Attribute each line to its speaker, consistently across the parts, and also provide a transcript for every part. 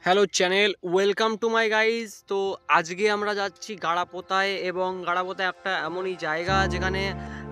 Speaker 1: Hello channel, welcome to my guys. তো আজকে আমরা যাচ্ছি গাড়াপোতায়, এবং গাড়াপোতায় একটা এমনই জায়গা যেখানে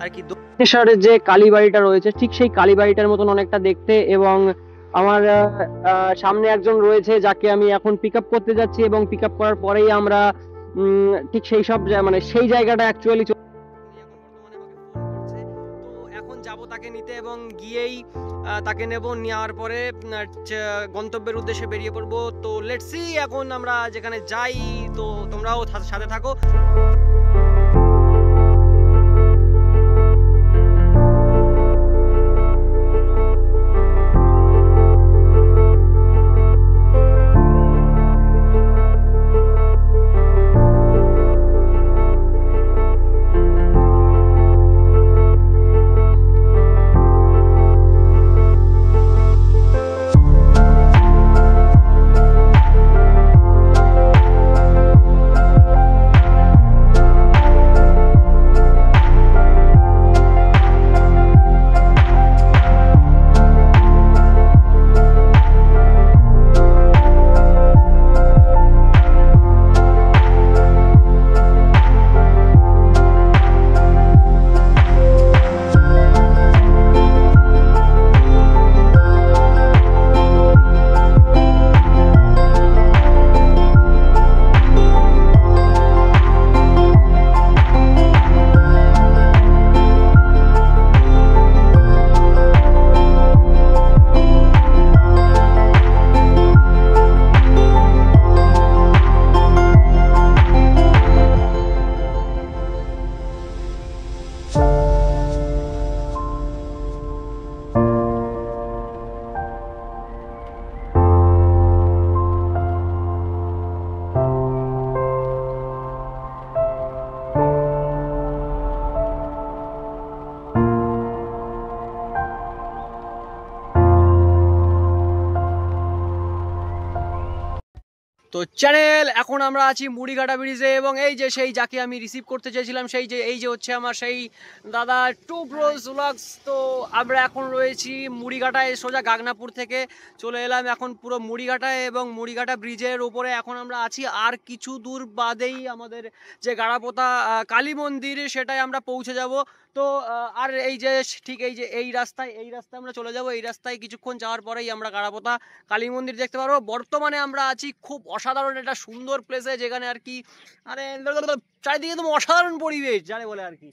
Speaker 1: আর কি দক্ষিণেশ্বরের যে কালীবাড়িটা রয়েছে ঠিক সেই কালীবাড়িটার মতন অনেকটা দেখতে। এবং আমার সামনে একজন রয়েছে যাকে আমি এখন পিক আপ করতে যাচ্ছি, এবং পিক আপ করার পরেই আমরা ঠিক সেই সব মানে সেই জায়গাটা অ্যাকচুয়ালি এখন যাব তাকে নিতে, এবং গিয়েই তাকে নেব। নেওয়ার পরে গন্তব্যের উদ্দেশ্যে বেরিয়ে পড়বো। তো লেটস সি এখন আমরা যেখানে যাই, তো তোমরাও সাথে থাকো। তো চ্যানেল, এখন আমরা আছি মুড়িঘাটা ব্রিজে, এবং এই যে সেই যাকে আমি রিসিভ করতে চেয়েছিলাম, এই যে হচ্ছে আমার সেই দাদা টু ব্রোস ব্লগস। তো আমরা এখন রয়েছি মুড়িঘাটায়, সোজা গাগনাপুর থেকে চলে এলাম এখন পুরো মুড়িঘাটায়, এবং মুড়িঘাটা ব্রিজের উপরে এখন আমরা আছি। আর কিছু দূর বাদেই আমাদের যে গাড়াপোতা কালী মন্দির, সেটাই আমরা পৌঁছে যাব। তো আর এই যে ঠিক এই রাস্তায় আমরা চলে যাব। এই রাস্তায় কিছুক্ষণ যাওয়ার পরেই আমরা গাড়াপোতা কালী মন্দির দেখতে পারবো। বর্তমানে আমরা আছি খুব অসাধারণ একটা সুন্দর প্লেসে, যেখানে আর কি আরে চারিদিকে একদম অসাধারণ পরিবেশ জানে বলে আর কি।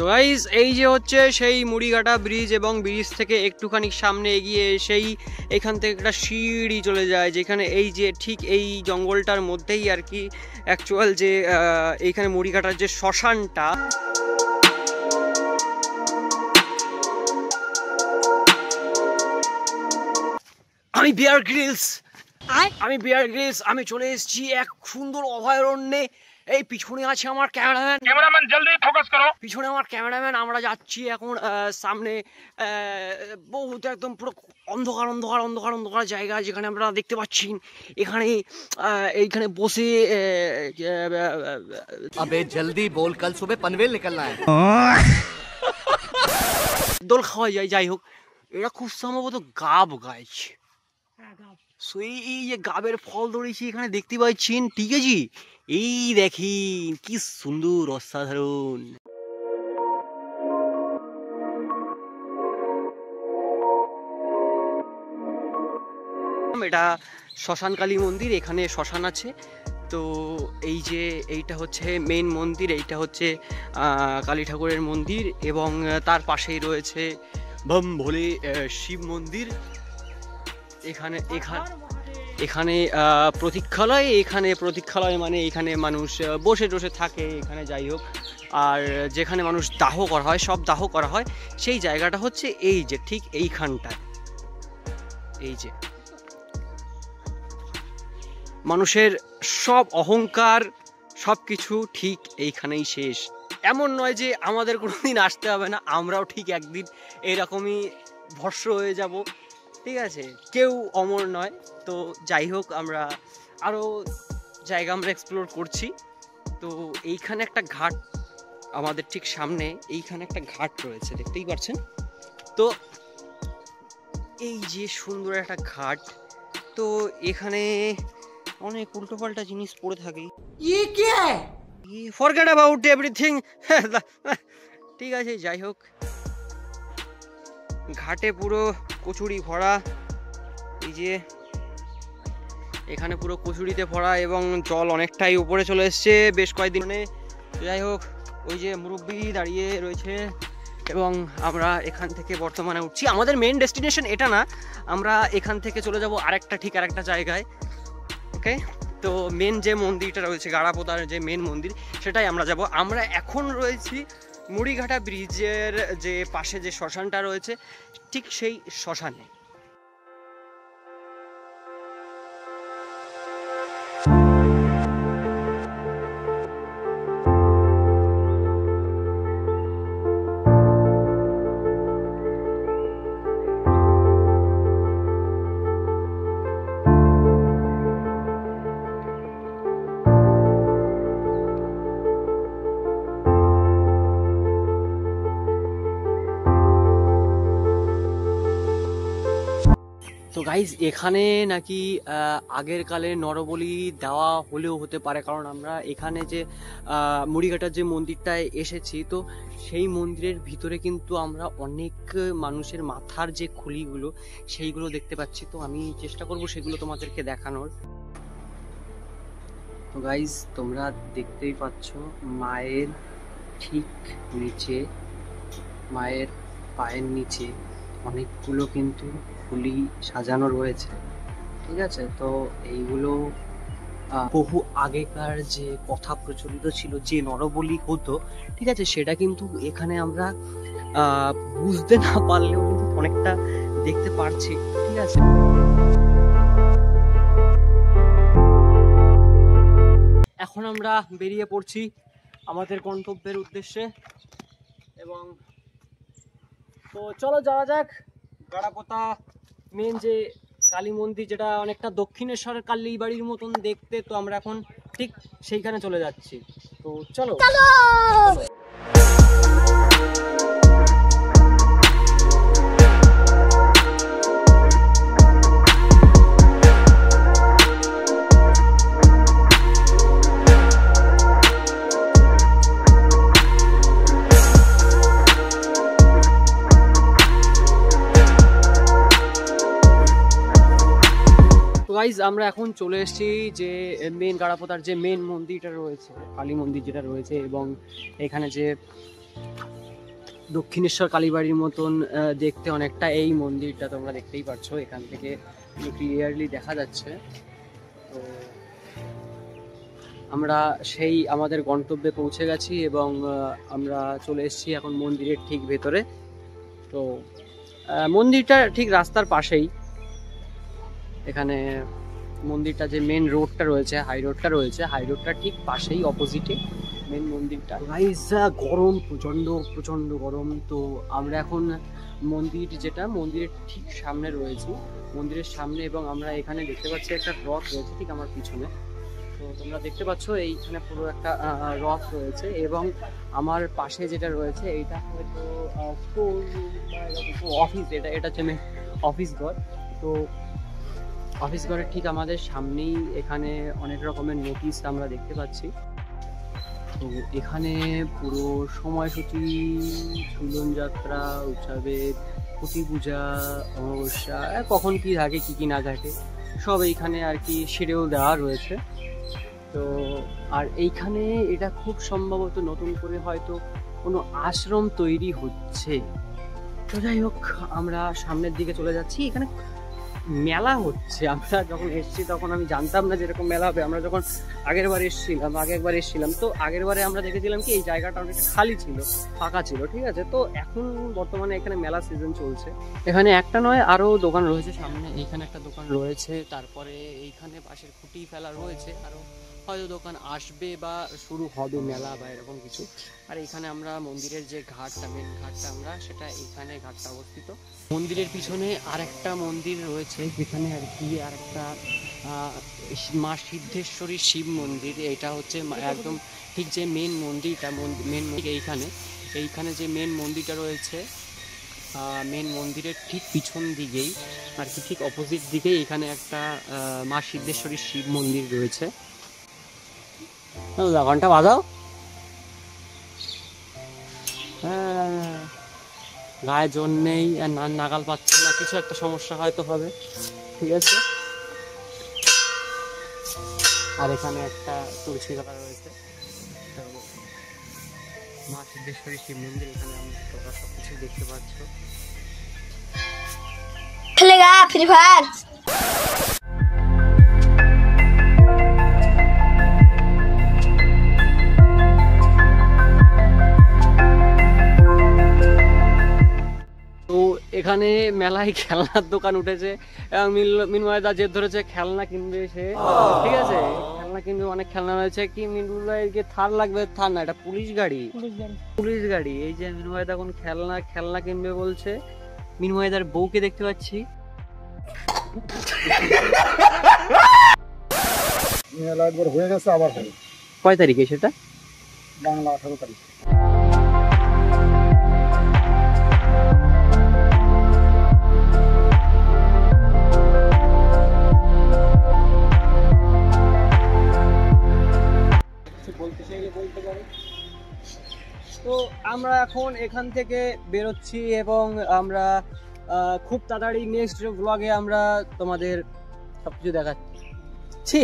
Speaker 1: তো গাইস, এই যে হচ্ছে সেই মুড়িঘাটা ব্রিজ, এবং ব্রিজ থেকে একটুখানি সামনে এগিয়ে এসেই এখান থেকে একটা সিঁড়ি চলে যায়, যেখানে এই যে ঠিক এই জঙ্গলটার মধ্যেই আর কি অ্যাকচুয়াল যে এইখানে মুড়িঘাটার যে শ্মশানটা। আমি বিয়ার গ্রিলস আমি চলে এসেছি এক সুন্দর অভয়ারণ্যে। এই পিছনে আছে আমার ক্যামেরাম্যান, জলদি ফোকাস করো। পিছনে আমার ক্যামেরাম্যান। আমরা যাচ্ছি এখন সামনে বহুত একদম পুরো অন্ধকার জায়গা, যেখানে আমরা দেখতে পাচ্ছি এইখানে বসে
Speaker 2: अबे जल्दी बोल, कल सुबह पनवेल निकलना है।
Speaker 1: দোল খাওয়া যায়। যাই হোক, এরা খুব সম্ভবত গাব গাছ। এই যে গাবের ফল ধরেছি এখানে দেখতে পাচ্ছেন, ঠিক আছে? এই দেখেন কি সুন্দর, অসাধারণ। এটা শ্মশান কালী মন্দির, এখানে শ্মশান আছে। তো এই যে এইটা হচ্ছে মেইন মন্দির, এইটা হচ্ছে কালী ঠাকুরের মন্দির, এবং তার পাশেই রয়েছে ভম ভোলে শিব মন্দির। এখানে প্রতীক্ষালয় মানে এখানে মানুষ বসে টসে থাকে এখানে। যাই হোক, আর যেখানে মানুষ দাহ করা হয়, সব দাহ করা হয়, সেই জায়গাটা হচ্ছে এই যে ঠিক এইখানটায়। এই যে মানুষের সব অহংকার সব কিছু ঠিক এইখানেই শেষ। এমন নয় যে আমাদের কোনোদিন আসতে হবে না, আমরাও ঠিক একদিন এইরকমই ভস্ম হয়ে যাব, ঠিক আছে? কেউ অমর নয়। তো যাই হোক, আমরা আরও জায়গা আমরা এক্সপ্লোর করছি। তো এইখানে একটা ঘাট, আমাদের ঠিক সামনে এইখানে একটা ঘাট রয়েছে, দেখতেই পাচ্ছেন। তো এই যে সুন্দর একটা ঘাট, তো এখানে অনেক উল্টোপাল্টা জিনিস পড়ে থাকে। Forget about everything. ঠিক আছে, যাই হোক, ঘাটে পুরো কচুরি ভরা। এই যে এখানে পুরো কচুরিতে ভরা এবং জল অনেকটাই উপরে চলে এসছে বেশ কয়েকদিনে। যাই হোক, ওই যে মুরব্বি দাঁড়িয়ে রয়েছে এবং আমরা এখান থেকে বর্তমানে উঠছি। আমাদের মেন ডেস্টিনেশন এটা না, আমরা এখান থেকে চলে যাব আরেকটা জায়গায়। ওকে, তো মেন যে মন্দিরটা রয়েছে, গাড়াপোতার যে মেন মন্দির, সেটাই আমরা যাব। আমরা এখন রয়েছি মুড়িঘাটা ব্রিজের যে পাশে যে শ্মশানটা রয়েছে, ঠিক সেই শ্মশানে। তো গাইজ, এখানে নাকি আগের কালে নরবলি দেওয়া হলেও হতে পারে, কারণ আমরা এখানে যে মুড়িঘাটার যে মন্দিরটায় এসেছি, তো সেই মন্দিরের ভিতরে কিন্তু আমরা অনেক মানুষের মাথার যে খুলিগুলো সেইগুলো দেখতে পাচ্ছি। তো আমি চেষ্টা করব সেগুলো তোমাদেরকে দেখানোর। তো গাইজ, তোমরা দেখতেই পাচ্ছ মায়ের ঠিক নিচে, মায়ের পায়ের নিচে অনেকগুলো কিন্তু ফুলি সাজানো রয়েছে, ঠিক আছে? তো এইগুলো বহু আগেকার যে কথা প্রচলিত ছিল, যে নরবলি হতো, ঠিক আছে, সেটা কিন্তু এখানে আমরা বুঝতে না পারলেও কিন্তু অনেকটা দেখতে পারছি, ঠিক আছে? এখন আমরা বেরিয়ে পড়ছি আমাদের গন্তব্যের উদ্দেশ্যে, এবং তো চলো যাওয়া যাক গাড়াপোতা মেন যে কালী মন্দির, যেটা অনেকটা দক্ষিণেশ্বরের কালী বাড়ির মতন দেখতে। তো আমরা এখন ঠিক সেইখানে চলে যাচ্ছি। তো চলো। গাইজ, আমরা এখন চলে এসেছি যে মেন গাড়াপোতার যে মেন মন্দিরটা রয়েছে, কালী মন্দির যেটা রয়েছে, এবং এখানে যে দক্ষিণেশ্বর কালীবাড়ির মতন দেখতে অনেকটা এই মন্দিরটা তোমরা দেখতেই পাচ্ছ, এখান থেকে ক্লিয়ারলি দেখা যাচ্ছে। তো আমরা সেই আমাদের গন্তব্যে পৌঁছে গেছি এবং আমরা চলে এসেছি এখন মন্দিরের ঠিক ভেতরে। তো মন্দিরটা ঠিক রাস্তার পাশেই, এখানে মন্দিরটা যে মেন রোডটা রয়েছে, হাই রোডটা ঠিক পাশেই, অপোজিটে মেন মন্দিরটা। গাইস, গরম, প্রচন্ড গরম। তো আমরা এখন মন্দিরের ঠিক সামনে রয়েছি, মন্দিরের সামনে, এবং আমরা এখানে দেখতে পাচ্ছি একটা রথ রয়েছে ঠিক আমার পিছনে। তো তোমরা দেখতে পাচ্ছ এইখানে পুরো একটা রথ রয়েছে, এবং আমার পাশে যেটা রয়েছে এইটা হয়তো স্টোর অফিস, এটা হচ্ছে অফিস ঘর। তো অফিস ঘরের ঠিক আমাদের সামনেই এখানে অনেক রকমের নোটিশ আমরা দেখতে পাচ্ছি। তো এখানে পুরো সময়সূচি, ঝুলন যাত্রা, উৎসবের খুঁটি পূজা, অমাবস্যা, কখন কি থাকে কি না থাকে সব এইখানে আর কি শিডিউল দেওয়া রয়েছে। তো আর এইখানে এটা খুব সম্ভবত নতুন করে হয়তো কোনো আশ্রম তৈরি হচ্ছে। তো যাই হোক, আমরা সামনের দিকে চলে যাচ্ছি। এখানে মেলা হচ্ছে। আমরা যখন এসেছি তখন আমি জানতাম না যে এরকম মেলা হবে। আমরা যখন আগের একবার এসেছিলাম তো আগের বারে আমরা দেখেছিলাম কি এই জায়গাটা অনেকটা খালি ছিল, ফাঁকা ছিল, ঠিক আছে। তো এখন বর্তমানে এখানে মেলা সিজন চলছে। এখানে একটা নয় আরো দোকান রয়েছে, সামনে এইখানে একটা দোকান রয়েছে, তারপরে এইখানে বাঁশের খুঁটি ফেলা রয়েছে, আরো হয়তো দোকান আসবে বা শুরু হবে মেলা বা এরকম কিছু। আর এখানে আমরা মন্দিরের যে ঘাটটা, মেন ঘাটটা আমরা সেটা এখানে ঘাটটা অবস্থিত। মন্দিরের পিছনে আরেকটা মন্দির রয়েছে যেখানে আর কি আরেকটা মা সিদ্ধেশ্বরী শিব মন্দির। এটা হচ্ছে একদম ঠিক যে মেন মন্দিরটা, মেন মন্দির এইখানে যে মেন মন্দিরটা রয়েছে, মেন মন্দিরের ঠিক পিছন দিকেই আর কি ঠিক অপোজিট দিকেই এখানে একটা মা সিদ্ধেশ্বরী শিব মন্দির রয়েছে। ঘন্টা বাজাও। হ্যাঁ, গায়ে জোর নেই আর নাগাল পাচ্ছে না, কিছু একটা সমস্যা হয়তো হবে, ঠিক আছে। আর এখানে একটা তুলসী তলা রয়েছে, মা সিদ্ধেশ্বরী শিব মন্দির। এখানে তোমরা সবকিছু দেখতে পাচ্ছ।
Speaker 3: খেলেগা ফ্রি ফায়ার।
Speaker 1: তো এখানে মেলায় খেলনার দোকান উঠেছে এবং মিনময়দা জেদ ধরেছে খেলনা কিনবে সে, ঠিক আছে। খেলনা কিনবে, অনেক খেলনা রয়েছে। কি মিনময়দাকে থার লাগবে? থার না, এটা পুলিশ গাড়ি। এই যে মিনময়দা এখন খেলনা কিনবে বলছে। মিনময়দার বউকে দেখতে পাচ্ছি।
Speaker 4: মেলা একবার হয়ে গেছে, আবার হবে।
Speaker 1: কয় তারিখে সেটা?
Speaker 4: বাংলা 18 তারিখ।
Speaker 1: তো আমরা এখন এখান থেকে বেরোচ্ছি এবং আমরা খুব তাড়াতাড়ি নেক্সট ব্লগে আমরা তোমাদের সবকিছু দেখাচ্ছি।